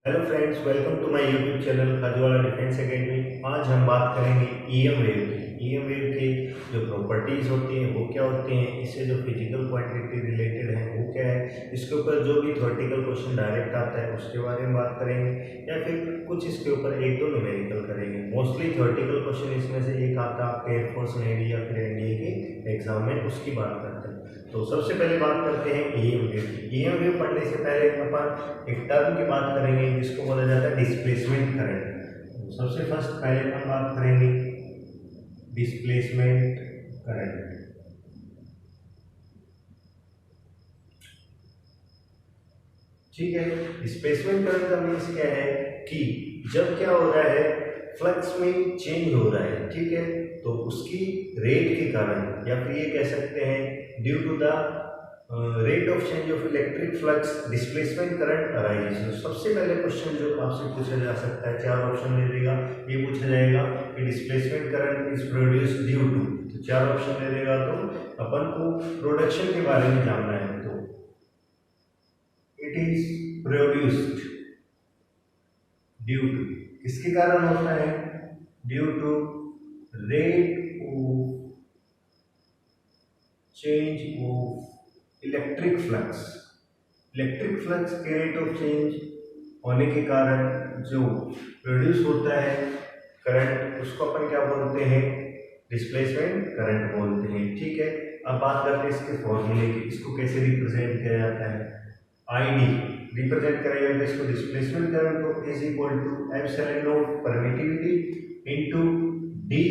Hello friends, welcome to my YouTube channel Khajuwala defence academy. आज हम बात करेंगे ईएम वेव की। ईएम वेव की जो प्रॉपर्टीज़ होती हैं वो क्या होती हैं, इससे जो फिजिकल क्वांटिटी रिलेटेड है वो क्या है, इसके ऊपर जो भी थ्योरेटिकल क्वेश्चन डायरेक्ट आता है उसके बारे में बात करेंगे या फिर कुछ इसके ऊपर एक दो न्यूमेरिकल करेंगे। मोस्टली थ्योरेटिकल क्वेश्चन इसमें से एक आता है आपके एयरफोर्स नेवी या फिर एनडीए के एग्जाम में, उसकी बात करते हैं। तो सबसे पहले बात करते हैं ईएम वेव की। ईएम वेव पढ़ने से पहले अपन एक टर्म की बात करेंगे जिसको बोला जाता है डिस्प्लेसमेंट करंट। तो सबसे फर्स्ट पहले हम बात करेंगे डिस्प्लेसमेंट करंट। ठीक है, डिस्प्लेसमेंट करंट का मीन्स क्या है कि जब क्या हो रहा है, फ्लक्स में चेंज हो रहा है, ठीक है, तो उसकी रेट के कारण या फिर ये कह सकते हैं due to the rate of change of electric flux displacement current arises. सबसे पहले क्वेश्चन जो आपसे पूछा जा सकता है, चार ऑप्शन दे देगा, ये पूछा जाएगा कि displacement current is produced due to, तो चार ऑप्शन दे देगा तो अपन को प्रोडक्शन के बारे में जानना है। तो it is produced due to, किसके कारण होता है, due to rate of change of electric flux. Electric flux के रेट ऑफ चेंज होने के कारण जो प्रोड्यूस होता है करंट, उसको अपन क्या बोलते हैं, डिस्प्लेसमेंट करंट बोलते हैं। ठीक है, अब बात करते हैं इसके फॉर्मूले की, इसको कैसे रिप्रेजेंट किया जाता है। आईडी रिप्रेजेंट करेगा इसको, डिस्प्लेसमेंट करंट को is equal to epsilon naught permittivity into d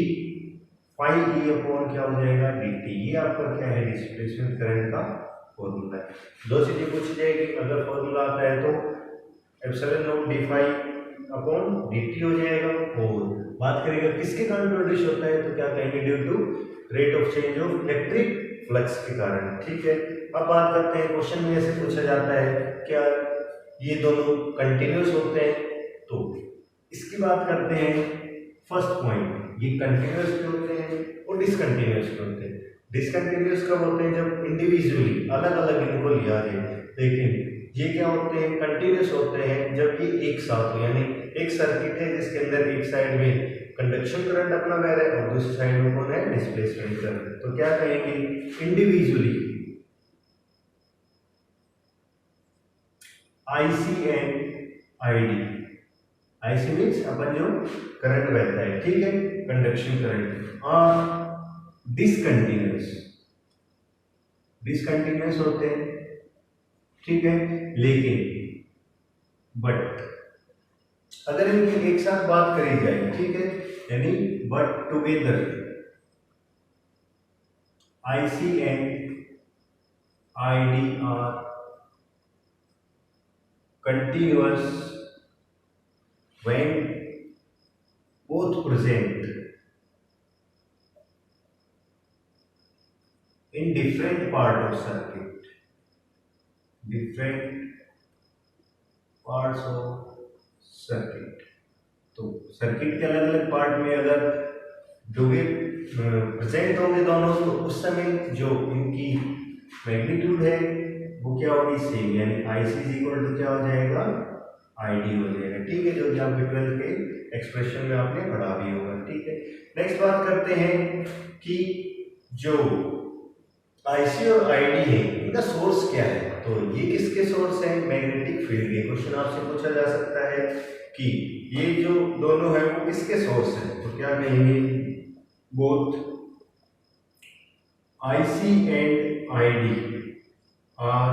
phi E upon क्या हो जाएगा dt। ये आपका क्या है, डिस्प्लेसमेंट करंट का फॉर्मूला है। दो चीजें पूछी जाएगी, अगर फॉर्मूला आता है तो epsilon naught d phi upon dt हो जाएगा, और बात करेंगे किसके कारण प्रोड्यूस होता है तो क्या कहेंगे, due to rate of change of electric flux के कारण। ठीक है, अब बात करते हैं, क्वेश्चन में ऐसे पूछा जाता है क्या ये दोनों कंटिन्यूस होते हैं, तो इसकी बात करते हैं। फर्स्ट पॉइंट, ये कंटिन्यूस भी होते हैं और डिसकंटिन्यूस भी होते हैं। डिसकंटिन्यूस कब होते हैं, जब इंडिविजुअली अलग अलग इनको लिया जाए, लेकिन ये क्या होते हैं, कंटिन्यूस होते हैं जब ये एक साथ हो, यानी एक सर्किट है जिसके अंदर एक साइड में कंडक्शन करंट अपना बह रहा है और दूसरी साइड में कौन है, डिस्प्लेसमेंट करंट। तो क्या कहेंगे, individually IC and ID. IC means अपन जो करंट बहता है, ठीक है, कंडक्शन करंट, और डिसकंटिन्यूस, डिसकंटिन्यूस होते हैं, ठीक है, लेकिन बट अगर इनकी एक साथ बात करी जाए, ठीक है, यानी but together IC and ID are continuous when both present in different part of circuit, different parts of circuit। तो सर्किट के अलग अलग पार्ट में अगर दोगे प्रेजेंट होंगे दोनों, तो उस समय जो इनकी मैग्नीट्यूड है वो क्या होगी, सेम, यानी आई सी इक्वल टू क्या हो जाएगा, आईडी हो जाएगा। ठीक है, जो कि आपके 12th के एक्सप्रेशन में आपने पढ़ा भी होगा। ठीक है, नेक्स्ट बात करते हैं कि जो आईसी और आईडी है इनका सोर्स क्या है। तो ये किसके सोर्स है, मैग्नेटिक फील्ड के। क्वेश्चन आपसे पूछा जा सकता है कि ये जो दोनों है वो किसके सोर्स है, तो क्या कहेंगे, both IC and ID are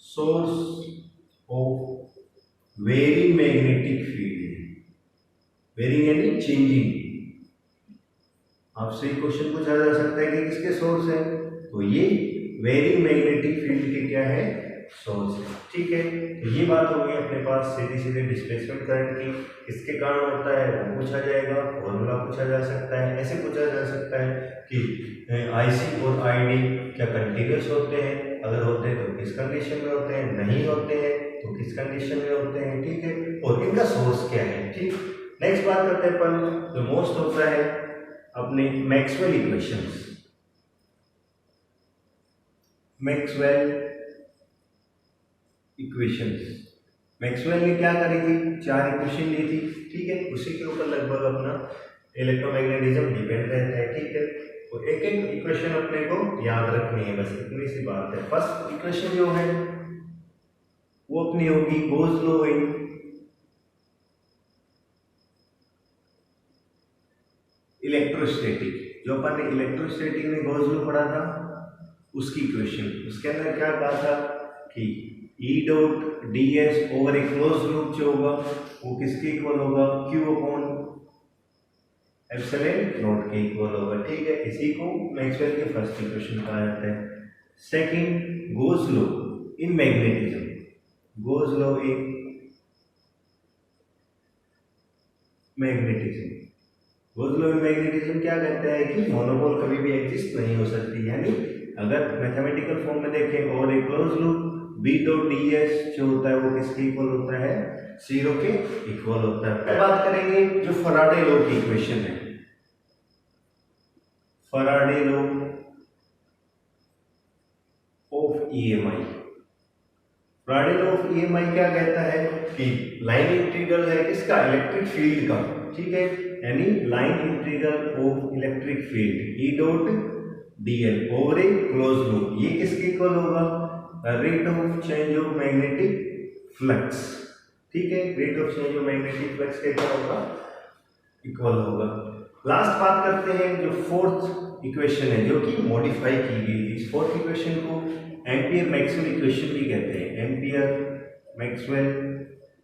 source of varying magnetic field. Varying यानी चेंजिंग। आपसे क्वेश्चन पूछा जा सकता है कि किसके सोर्स है, तो ये वेरिंग मैग्नेटिक फील्ड के क्या है, सोर्स है। ठीक है, तो ये बात होगी अपने पास सीधी सीधे डिस्प्लेसमेंट करंट की, किसके कारण होता है वो पूछा जाएगा, फॉर्मूला पूछा जा सकता है। ऐसे पूछा जा सकता है कि आईसी और आईडी क्या कंटिन्यूस होते हैं, अगर होते हैं तो किस कंडीशन में होते हैं, नहीं होते हैं तो किस कंडीशन में होते हैं। ठीक है, और इनका सोर्स क्या है। ठीक, नेक्स्ट बात करते हैं अपन, जो मोस्ट होता है अपने Maxwell equations. Maxwell equations Maxwell ने क्या करी थी, 4 इक्वेशन ली थी, ठीक है, उसी के ऊपर लगभग अपना इलेक्ट्रोमैग्नेटिज्म डिपेंड रहता है, ठीक है। तो एक एक इक्वेशन अपने को याद रखनी है, बस इतनी सी बात है। फर्स्ट इक्वेशन जो है वो अपनी होगी गोज लॉ इन इलेक्ट्रोस्टैटिक। जो अपन ने इलेक्ट्रोस्टैटिक में गोज लॉ पढ़ा था उसकी इक्वेशन, उसके अंदर क्या कहा था कि E dot d s over a close loop जो होगा वो किसके इक्वल होगा, Q अपॉन एप्सिलॉन नॉट के इक्वल होगा, ठीक है। इसी को मैक्सवेल की फर्स्ट इक्वेशन कहा जाता है। Second, goes law in magnetism, goes law in magnetism, goes law in magnetism क्या कहता है कि मोनोपोल कभी भी एग्जिस्ट नहीं हो सकती, यानी अगर मैथमेटिकल फॉर्म में देखें और एक close loop B dot d s जो होता है वो किसके इक्वल होता है, 0 के इक्वल होता है। अब बात करेंगे जो फराडे लॉ की इक्वेशन है, Faraday law of EMI. Faraday law of EMI क्या कहता है कि लाइन इंटीग्रल है किसका, इलेक्ट्रिक फील्ड का, ठीक है, यानी line integral of electric field E dot dl over a close loop, ये किसके इक्वल होगा, rate of change of magnetic flux, ठीक है, rate of change of magnetic flux के क्या होगा, इक्वल होगा। लास्ट बात करते हैं जो फोर्थ इक्वेशन है जो कि मॉडिफाई की गई थी। इस फोर्थ इक्वेशन को एम्पियर मैक्सवेल इक्वेशन भी कहते हैं, एम्पियर मैक्सवेल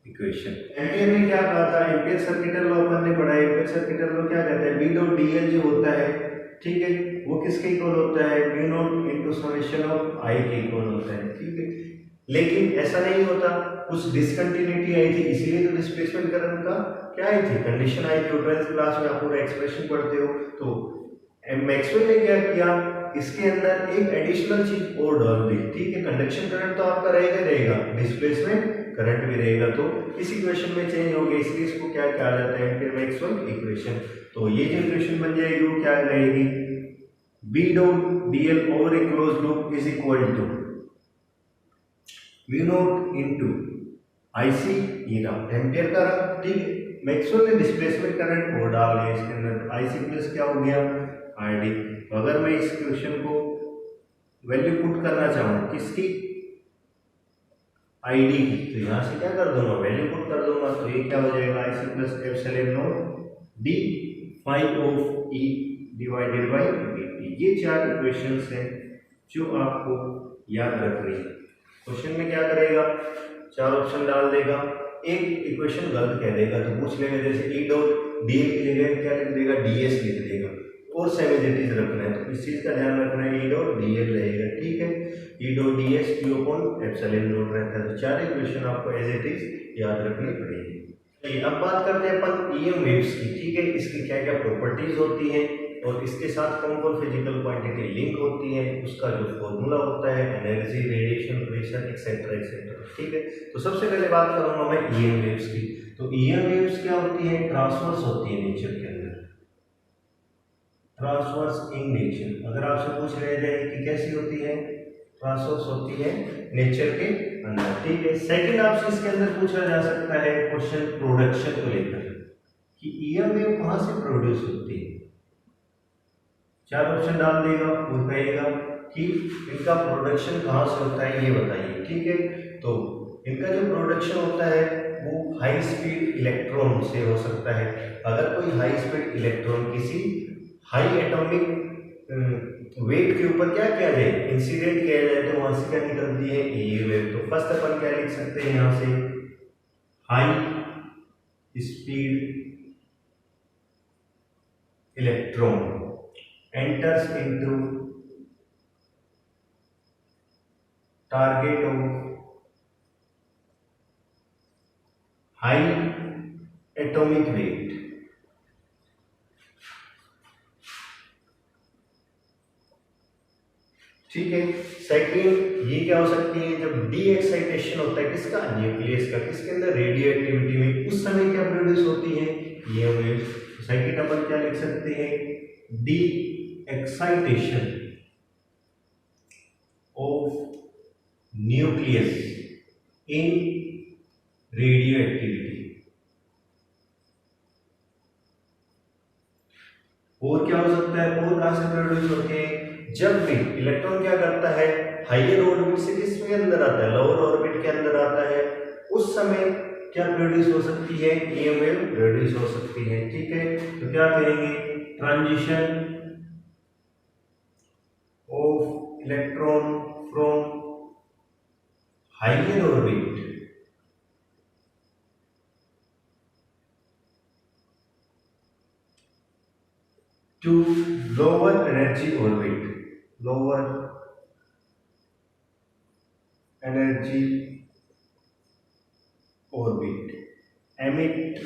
इक्वेशन। एम्पियर ने क्या कहा था, एम्पियर सर्किटल लॉ अपन ने पढ़ा है। एम्पियर सर्किटल लॉ क्या कहता है, बी डॉट डीएल जो होता है, ठीक है, वो किसके इक्वल होता है, B naught into summation of I के इक्वल होता है, ठीक है। लेकिन ऐसा नहीं होता, कुछ डिसकंटिन्यूटी आई थी, इसीलिए तो डिस्प्लेसमेंट करंट का क्या आई थी, कंडीशन आई थी। 12th क्लास में आप पूरा एक्सप्रेशन पढ़ते हो। तो मैक्सवेल ने क्या किया, इसके अंदर एक एडिशनल चीज और डाल दी, ठीक है। कंडक्शन करंट तो आपका रहेगा, डिस्प्लेसमेंट करंट भी रहेगा, तो इस इक्वेशन में चेंज हो गया, इसलिए इसको क्या कहा जाता है, एम्पियर मैक्सवेल इक्वेशन। तो ये जो इक्वेशन बन जाएगी वो क्या रहेगी, B dot dl over a close loop is equal to mu naught into IC, ये रहा एम्पियर का रहा, ठीक है। मैक्सवेल ने डिस्प्लेसमेंट करंट और डाल दिया इसके अंदर, आईसी प्लस क्या हो गया, आरडी। तो अगर मैं इस क्वेश्चन को वैल्यू पुट करना चाहूँ किसकी, आईडी की, तो यहाँ से क्या कर दूंगा, वैल्यू पुट कर दूंगा, तो ये क्या हो जाएगा, IC plus epsilon naught d phi of E divided by d. ये 4 इक्वेशंस हैं जो आपको याद रखनी है। क्वेश्चन में क्या करेगा, 4 ऑप्शन डाल देगा, एक इक्वेशन गलत कह देगा तो पूछ लेगा, जैसे ई डॉट डी की जगह क्या लिख देगा, डीएस लिख देगा, और सेम एज इट इज रखना है, तो इस चीज का ध्यान रखना है, ई डॉट डीएल रहेगा, ठीक है। E dot DS Q upon epsilon not रहता है। तो 4 इक्वेशन आपको एज इट इज याद रखनी पड़ेगी। चलिए अब बात करते हैं अपन ईएम वेव्स की, ठीक है, इसकी क्या क्या प्रॉपर्टीज होती हैं और इसके साथ कौन कौन फिजिकल क्वांटिटी लिंक होती है, उसका जो फॉर्मूला होता है, energy, radiation, pressure etcetera etcetera, ठीक है। तो सबसे पहले बात करूंगा मैं ईएम वेव्स की। तो ईएम वेव्स क्या होती है, ट्रांसवर्स होती है नेचर के अंदर, ट्रांसवर्स इन नेचर। अगर आपसे पूछ रहे जाए कि कैसी होती है, ट्रांसवर्स होती है नेचर के अंदर, ठीक है। सेकंड आपसे इसके अंदर पूछा जा सकता है क्वेश्चन प्रोडक्शन को लेकर कि ईएम वेव कहां से प्रोड्यूस होती है। 4 ऑप्शन डाल देगा, वो कहेगा कि इनका प्रोडक्शन कहां से होता है ये बताइए, ठीक है। तो इनका जो प्रोडक्शन होता है वो हाई स्पीड इलेक्ट्रॉन से हो सकता है। अगर कोई हाई स्पीड इलेक्ट्रॉन किसी हाई एटॉमिक वेट के ऊपर क्या किया जाए, इंसिडेंट किया जाए, तो वहां से क्या निकलती है, ए वेव। तो फर्स्ट अपन क्या लिख सकते हैं यहां से, high speed electron enters into target of high atomic weight, ठीक है। सेकंड ये क्या हो सकती है, जब डी एक्साइटेशन होता है किसका, न्यूक्लियस का, किसके अंदर, रेडियो एक्टिविटी में, उस समय क्या प्रोड्यूस होती है, ये वेव्स। सेकंड अपन क्या लिख सकते हैं, D excitation of nucleus in radio activity. और क्या हो सकता है, और कहां से प्रोड्यूस होते हैं, जब भी इलेक्ट्रॉन क्या करता है, हायर ऑर्बिट से किसके अंदर आता है, लोअर ऑर्बिट के अंदर आता है, उस समय क्या प्रोड्यूस हो सकती है, ईएम वेव प्रोड्यूस हो सकती है। ठीक है, तो क्या कहेंगे, transition of electron from higher orbit to lower energy orbit, lower energy orbit emit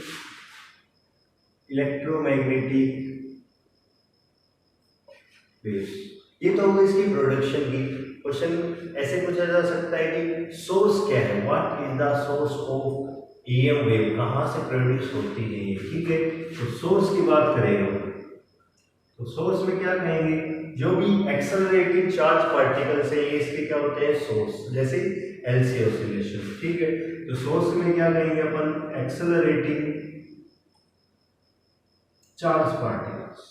electromagnetic waves। ये तो होगी इसकी प्रोडक्शन की। क्वेश्चन ऐसे पूछा जा सकता है कि सोर्स क्या है, what is the source of EM wave, कहां से प्रोड्यूस होती है ये। ठीक है, तो सोर्स की बात करेंगे तो सोर्स में क्या कहेंगे, जो भी एक्सेलरेटिंग चार्ज पार्टिकल्स है ये इसके क्या होते हैं, सोर्स, जैसे एलसी ऑसिलेशन। ठीक है, तो सोर्स में क्या कहेंगे अपन, एक्सेलरेटिंग चार्ज पार्टिकल्स,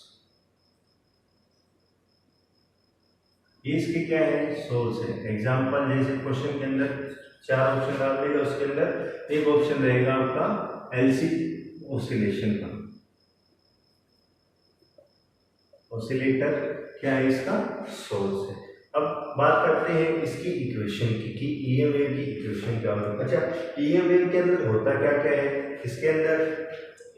ये इसके क्या है, सोर्स है। एग्जांपल जैसे क्वेश्चन के अंदर 4 ऑप्शन डाल देगा, उसके अंदर एक ऑप्शन रहेगा आपका एलसी ऑसिलेशन का, ऑसिलेटर क्या है, इसका सोर्स है। अब बात करते हैं इसकी इक्वेशन की कि ईएम वेव की इक्वेशन क्या होगी। अच्छा, ईएम वेव के अंदर होता क्या क्या है, इसके अंदर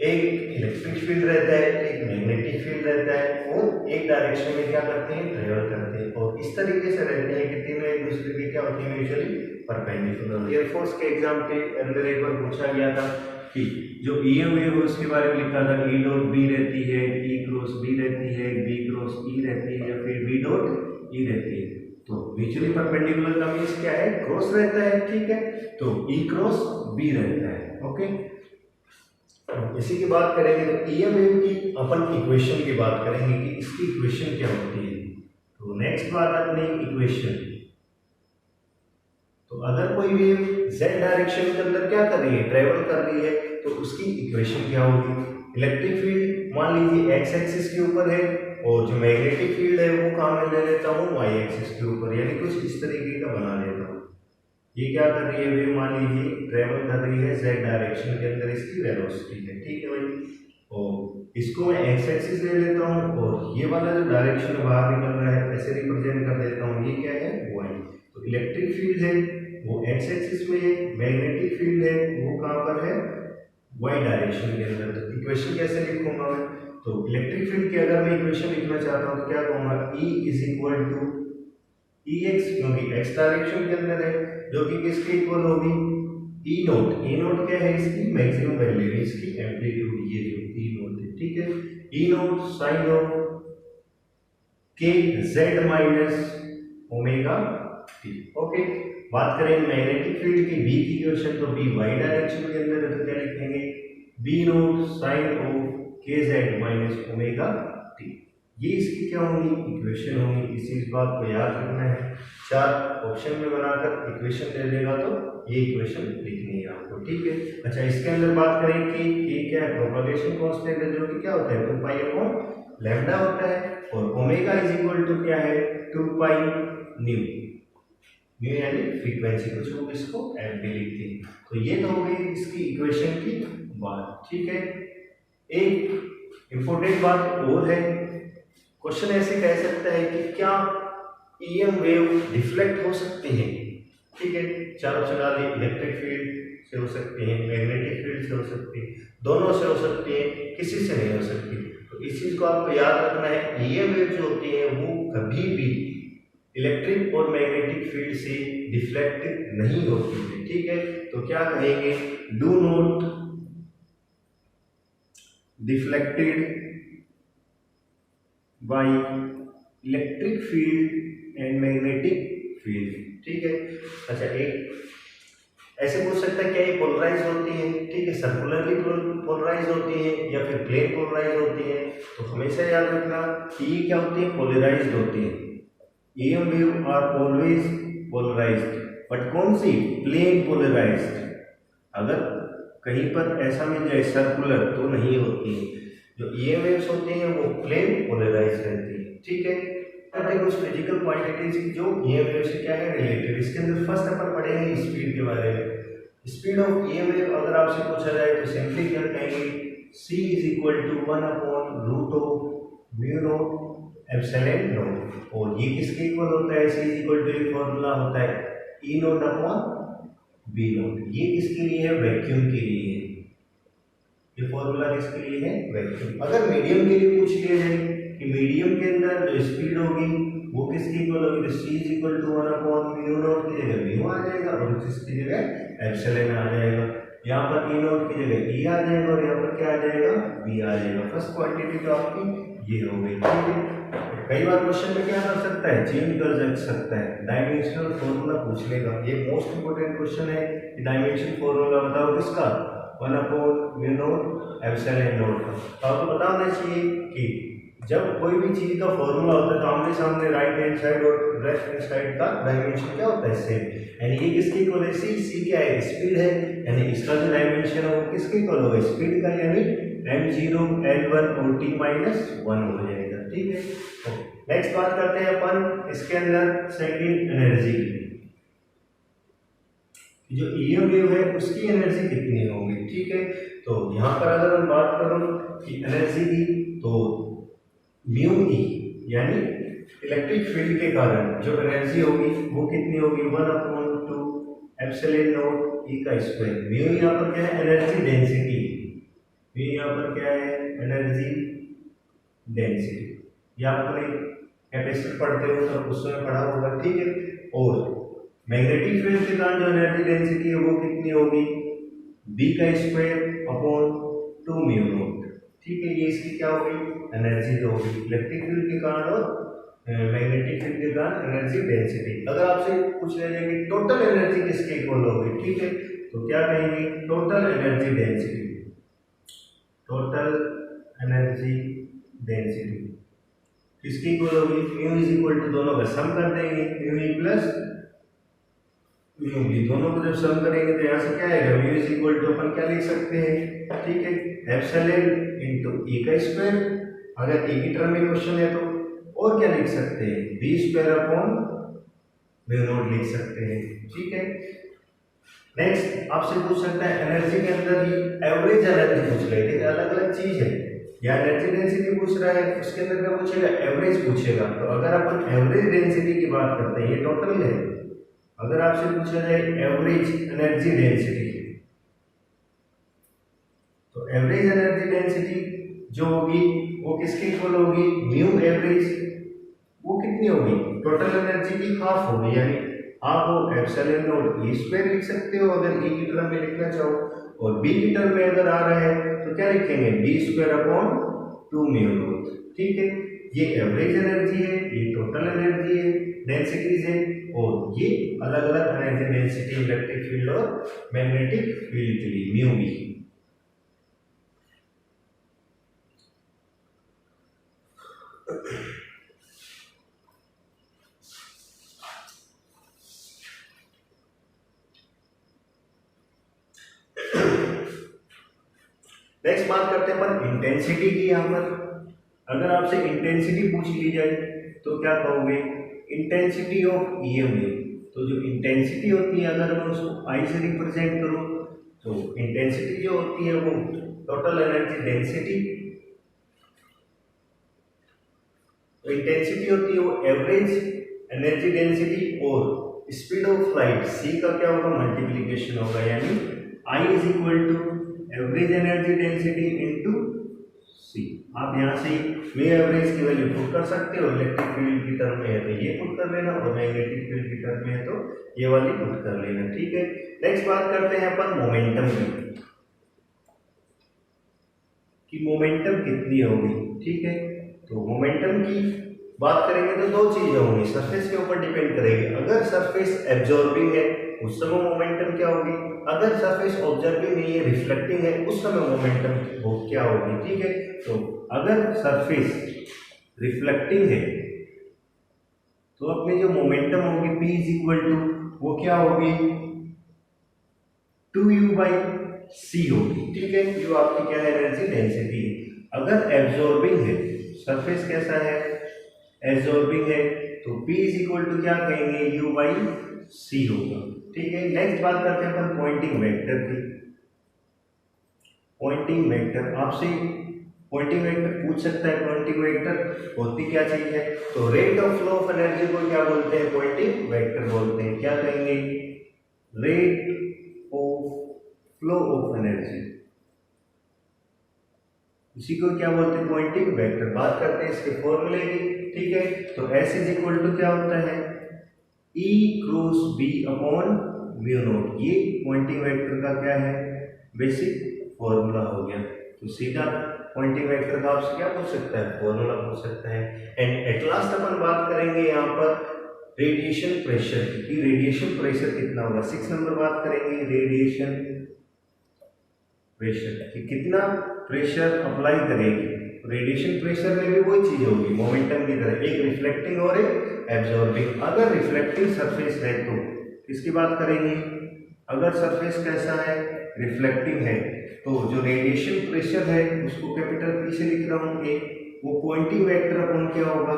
एक इलेक्ट्रिक फील्ड रहता है, एक मैग्नेटिक फील्ड रहता है, और एक डायरेक्शन में क्या करते हैं, ट्रेवल करते हैं, और इस तरीके से रहते हैं कि तीनों एक दूसरे के क्या होती है, म्यूचुअली परपेंडिकुलर। एयरफोर्स के एग्जाम के अंदर एक बार पूछा गया था कि जो ईएम वेव है उसके बारे में लिखा था, ई डॉट बी रहती है, ई क्रॉस बी रहती है, बी क्रॉस ई रहती है, या फिर बी डॉट ई रहती है। तो म्यूचुअली परपेंडिकुलर का मींस क्या है, क्रॉस रहता है। ठीक है, तो ई क्रॉस बी रहता है। ओके, इसी की बात करेंगे तो ईएम वेव की अपन इक्वेशन की बात करेंगे कि इसकी इक्वेशन क्या होती है। तो नेक्स्ट बात अपनी इक्वेशन, तो अगर कोई वेव z डायरेक्शन के अंदर क्या कर रही है, ट्रेवल कर रही है, तो उसकी इक्वेशन क्या होगी। इलेक्ट्रिक फील्ड मान लीजिए x एक्सिस के ऊपर है, और जो मैग्नेटिक फील्ड है वो कहाँ में ले लेता हूँ, y एक्सिस के ऊपर, यानी कुछ इस तरीके का बना लेता हूँ। ये क्या कर रही है वेव, मान लीजिए ट्रेवल कर रही है z डायरेक्शन के अंदर, इसकी वेलोसिटी है। ठीक है भाई, और इसको मैं x एक्सिस ले लेता हूँ, और ये वाला जो डायरेक्शन बाहर निकल रहा है ऐसे रिप्रेजेंट कर देता हूँ, ये क्या है, y। तो इलेक्ट्रिक फील्ड है वो x एक्सिस में है, मैग्नेटिक फील्ड है वो कहाँ पर है, y डायरेक्शन के अंदर। तो इक्वेशन कैसे लिखूंगा मैं, तो इलेक्ट्रिक फील्ड की अगर मैं इक्वेशन लिखना चाहता हूँ तो क्या कहूँगा, E is equal to E x, क्योंकि x डायरेक्शन के अंदर है, जो कि किसके इक्वल होगी, ई नोट। ई नोट क्या है, इसकी मैक्सिमम वैल्यू है, इसकी एम्पलीट्यूड, ये जो ई नोट है। ठीक है, ई नोट साइन ऑफ के Z minus omega T. Okay, बात करें मैग्नेटिक फील्ड की, बी की इक्वेशन, तो बी वाई डायरेक्शन के अंदर है, तो क्या लिखेंगे, बी नोट साइन ऑफ के जेड माइनस ओमेगा टी। ये इसकी क्या होंगी, इक्वेशन होंगी। इस बात को याद रखना है, 4 ऑप्शन में बनाकर इक्वेशन दे देगा तो ये इक्वेशन लिखनी है आपको। ठीक है, अच्छा इसके अंदर बात करें कि ये क्या है, प्रोपगेशन कांस्टेंट है, जो कि क्या होता है 2 पाई अपॉन लैम्डा होता है, और ओमेगा इज इक्वल टू क्या है, 2 पाई न्यू, न्यू यानी फ्रीक्वेंसी, कुछ लोग इसको एफ भी लिखते हैं। तो ये तो हो गई इसकी इक्वेशन की बात। ठीक है, एक इंपॉर्टेंट बात और है, क्वेश्चन ऐसे कह सकता है कि क्या ईएम वेव डिफ्लेक्ट हो सकते हैं। ठीक है, 4 ऑप्शन डालिए, इलेक्ट्रिक फील्ड से हो सकते हैं, मैग्नेटिक फील्ड से हो सकती है, दोनों से हो सकती है, किसी से नहीं हो सकती। तो इस चीज को आपको याद रखना है, ईएम वेव जो होती है वो कभी भी इलेक्ट्रिक और मैग्नेटिक फील्ड से डिफ्लेक्ट नहीं होती है। ठीक है, तो क्या कहेंगे, do not deflected by electric field and magnetic field. ठीक है, अच्छा एक ऐसे पूछ सकता है क्या ये पोलराइज होती है। ठीक है, सर्कुलरली पोलराइज होती है या फिर प्लेन पोलराइज होती है। तो हमेशा याद रखना कि ये क्या होती है, पोलराइज्ड होती है। EM wave are always polarised, but कौन सी, प्लेन पोलराइज्ड। अगर कहीं पर ऐसा मिल जाए सर्कुलर तो नहीं होती है। जो ईएम वेव्स होती हैं वो प्लेन पोलराइज रहती है। ठीक है, करते हैं कुछ फिजिकल क्वांटिटीज की जो ईएम वेव से क्या है रिलेटेड। इसके अंदर फर्स्ट अपन पढ़ेंगे स्पीड के बारे में। स्पीड ऑफ ईएम वेव अगर आपसे पूछा जाए तो सिंपली क्या कहेंगे, c इज इक्वल टू 1/√μ0 और ये किसके इक्वल होता है, c इज इक्वल टू एक फॉर्मूला होता है E0/V0। ये किसके लिए है, वैक्यूम के लिए है। ये फॉर्मूला किसके लिए है, वैक्यूम। अगर मीडियम के लिए पूछ लिया जाए कि मीडियम के अंदर जो स्पीड होगी वो किसकी इक्वल होगी, तो c इज इक्वल टू 1/μ0 की जगह म्यू आ जाएगा और किसकी जगह एप्सिलॉन आ जाएगा। यहाँ पर E0 की जगह E आ जाएगा और यहाँ पर क्या आ जाएगा, V आ जाएगा। फर्स्ट क्वांटिटी तो आपकी ये हो गई। ठीक है, कई बार क्वेश्चन में क्या कर सकता है, चेंज कर सकता है, डायमेंशनल फॉर्मूला पूछ लेगा। ये मोस्ट इंपोर्टेंट क्वेश्चन है कि डायमेंशन फॉर्मूला बताओ किसका, 1/μ0 एप्सिलॉन का। तो आपको पता होना चाहिए कि जब कोई भी चीज का फॉर्मूला होता है तो आमने सामने राइट हैंड साइड और लेफ्ट हैंड साइड का डायमेंशन क्या होता है, सेम। यानी ये किसके इक्वल है, सी क्या है, स्पीड है, यानी इसका जो डायमेंशन है वो किसके इक्वल होगा, स्पीड का, यानी m0 l1 और t-1 हो जाएगा। ठीक है, नेक्स्ट बात करते हैं अपन इसके अंदर सेकंड एनर्जी की। जो ईएम वेव है उसकी एनर्जी कितनी होगी। ठीक है, तो यहाँ पर अगर हम बात करूं कि एनर्जी की, तो म्यू ई यानी इलेक्ट्रिक फील्ड के कारण जो एनर्जी होगी वो कितनी होगी, 1/2 एप्सिलॉन नॉट ई का स्क्वायर। म्यू यहाँ पर क्या है, एनर्जी डेंसिटी। म्यू यहाँ पर क्या है, एनर्जी डेंसिटी। या आपने कैपेसिटर पढ़ते हो तो उसमें पढ़ा होगा। ठीक है, और मैग्नेटिक फील्ड के कारण जो एनर्जी डेंसिटी है वो कितनी होगी, बी का स्क्वायर अपॉन 2 म्यू नॉट। ठीक है, ये इसकी क्या होगी, एनर्जी जो होगी इलेक्ट्रिक फील्ड के कारण और मैग्नेटिक फील्ड के कारण एनर्जी डेंसिटी। अगर आपसे पूछ लिया जाए कि टोटल एनर्जी किसके इक्वल होगी, ठीक है, तो क्या कहेंगे, total energy density. Total energy density किसकी इक्वल होगी, म्यू इज इक्वल टू, दोनों का सम कर देंगे, mu E plus mu B, दोनों को जब सम करेंगे तो यहाँ से क्या आएगा, म्यू इज इक्वल टू अपन क्या लिख सकते हैं, ठीक है, एप्सिलॉन इनटू ई का स्क्वायर, अगर ए की टर्म में क्वेश्चन है तो, और क्या लिख सकते हैं, B square upon mu naught लिख सकते हैं। ठीक है, नेक्स्ट आपसे पूछ सकता है एनर्जी के अंदर ही एवरेज एनर्जी पूछ रहे थे, अलग अलग चीज है, या एनर्जी डेंसिटी पूछ रहा है, उसके अंदर क्या पूछेगा, एवरेज पूछेगा। तो अगर अपन एवरेज डेंसिटी की बात करते हैं, ये टोटल है, अगर आपसे पूछा जाए एवरेज एनर्जी डेंसिटी, तो एवरेज एनर्जी डेंसिटी जो होगी वो किसके इक्वल होगी, म्यू एवरेज, वो कितनी होगी, टोटल एनर्जी की हाफ होगी, यानी आप वो एप्सिलॉन नॉट ई स्क्वायर लिख सकते हो अगर ई की टर्म में लिखना चाहो, और बी की टर्म में अगर आ रहा है तो क्या लिखेंगे, B square upon 2 mu naught. ठीक है, ये एवरेज एनर्जी है, ये टोटल एनर्जी है, डेंसिटीज है, और ये अलग अलग एनर्जी डेंसिटी इलेक्ट्रिक फील्ड और मैग्नेटिक फील्ड के लिए म्यू भी। नेक्स्ट बात करते हैं अपन इंटेंसिटी की। यहाँ पर अगर आपसे इंटेंसिटी पूछ ली जाए तो क्या कहोगे, इंटेंसिटी ऑफ ईएमएफ। तो जो इंटेंसिटी होती है अगर मैं उसको आई से रिप्रेजेंट करूं तो इंटेंसिटी जो होती है वो टोटल एनर्जी डेंसिटी, तो इंटेंसिटी होती है वो एवरेज एनर्जी डेंसिटी और स्पीड ऑफ लाइट सी का क्या होगा, मल्टीप्लीकेशन होगा, यानी I is equal to average energy density into c. आप यहाँ से म्यू एवरेज की वैल्यू पुट कर सकते हो, इलेक्ट्रिक फील्ड की टर्म में है तो ये पुट कर लेना, और मैग्नेटिक फील्ड की टर्म में है तो ये वाली पुट कर लेना। ठीक है, नेक्स्ट बात करते हैं अपन मोमेंटम की, कि मोमेंटम कितनी होगी। ठीक है, तो मोमेंटम की बात करेंगे तो दो चीजें होंगी, सरफेस के ऊपर डिपेंड करेगी। अगर सरफेस एब्जॉर्बिंग है उस समय मोमेंटम क्या होगी, अगर सरफेस ऑब्जर्विंग नहीं है, रिफ्लेक्टिंग है, उस समय मोमेंटम क्या होगी। ठीक है, तो अगर सरफेस रिफ्लेक्टिंग है तो अपनी जो मोमेंटम होगी P इज इक्वल टू, वो क्या होगी, 2u बाई सी होगी। ठीक है, जो आपकी क्या है एनर्जी डेंसिटी है। अगर एब्जॉर्बिंग है, सरफेस कैसा है, एब्जॉर्बिंग है, तो P इज इक्वल टू क्या कहेंगे, U बाई सी होगा। ठीक है, नेक्स्ट बात करते हैं अपन पॉइंटिंग वेक्टर की। पॉइंटिंग वेक्टर आपसे पॉइंटिंग वेक्टर पूछ सकता है, पॉइंटिंग वेक्टर होती क्या चीज है, तो rate of flow of energy को क्या बोलते हैं, पॉइंटिंग वेक्टर बोलते हैं। क्या कहेंगे, rate of flow of energy, इसी को क्या बोलते हैं, पॉइंटिंग वेक्टर। बात करते हैं इसके फॉर्मूले की। ठीक है, तो S इज इक्वल टू क्या होता है, E cross B upon mu not. ये पॉइंटिंग वेक्टर का क्या है, बेसिक फॉर्मूला हो गया। तो सीधा पॉइंटिंग वेक्टर का आपसे क्या पूछ सकता है, फॉर्मूला पूछ सकता है। एंड एट लास्ट अपन बात करेंगे यहाँ पर रेडिएशन प्रेशर की, रेडिएशन प्रेशर कितना होगा। 6 नंबर बात करेंगे रेडिएशन प्रेशर कि कितना प्रेशर अप्लाई करेगी। रेडिएशन प्रेशर में भी वही चीज होगी मोमेंटम की तरह, एक रिफ्लेक्टिंग और एक एब्जॉर्बिंग। अगर रिफ्लेक्टिंग सरफेस है तो किसकी बात करेंगे, अगर सरफेस कैसा है, रिफ्लेक्टिंग है, तो जो रेडिएशन प्रेशर है उसको कैपिटल P से लिख रहा हूँ, वो पॉइंटिंग वेक्टर अपॉन क्या होगा,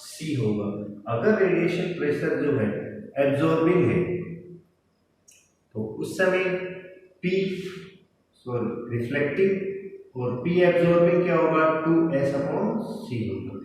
C होगा। अगर रेडिएशन प्रेशर जो है एब्जॉर्बिंग है तो उस समय P सॉरी रिफ्लेक्टिंग और P एब्जॉर्बिंग क्या होगा, 2S अपॉन C होगा।